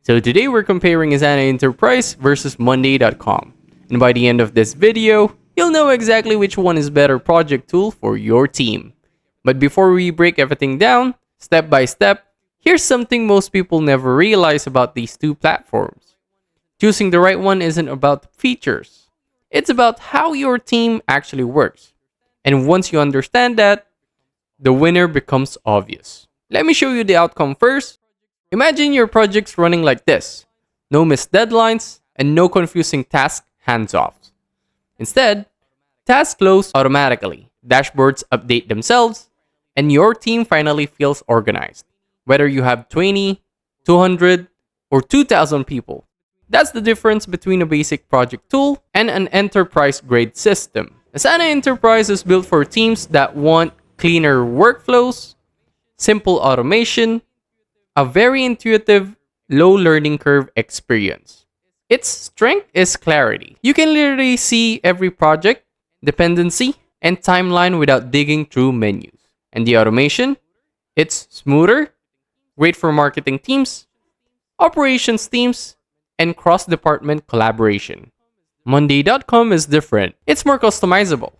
So today we're comparing Asana Enterprise versus Monday.com. And by the end of this video, you'll know exactly which one is better project tool for your team. But before we break everything down, step by step, here's something most people never realize about these two platforms. Choosing the right one isn't about features. It's about how your team actually works. And once you understand that, the winner becomes obvious. Let me show you the outcome first. Imagine your project's running like this. No missed deadlines and no confusing task hands-offs. Instead, tasks close automatically, dashboards update themselves, and your team finally feels organized. Whether you have 20, 200, or 2,000 people. That's the difference between a basic project tool and an enterprise-grade system. Asana Enterprise is built for teams that want cleaner workflows, simple automation, a very intuitive, low learning curve experience. Its strength is clarity. You can literally see every project, dependency, and timeline without digging through menus. And the automation? It's smoother, great for marketing teams, operations teams, and cross-department collaboration. Monday.com is different. It's more customizable,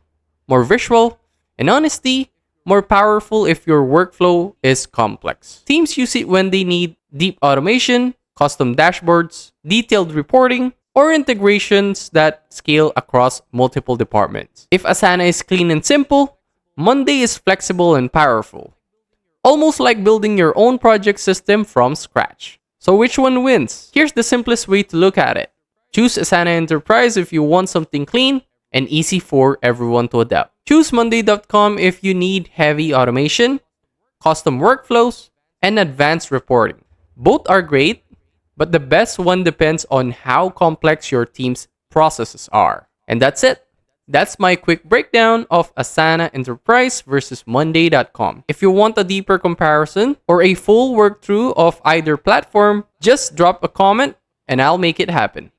more visual, and honestly, more powerful if your workflow is complex. Teams use it when they need deep automation, custom dashboards, detailed reporting, or integrations that scale across multiple departments. If Asana is clean and simple, Monday is flexible and powerful. Almost like building your own project system from scratch. So which one wins? Here's the simplest way to look at it. Choose Asana Enterprise if you want something clean and easy for everyone to adapt. Choose Monday.com if you need heavy automation, custom workflows, and advanced reporting. Both are great, but the best one depends on how complex your team's processes are. And that's it. That's my quick breakdown of Asana Enterprise versus Monday.com. If you want a deeper comparison or a full workthrough of either platform, just drop a comment and I'll make it happen.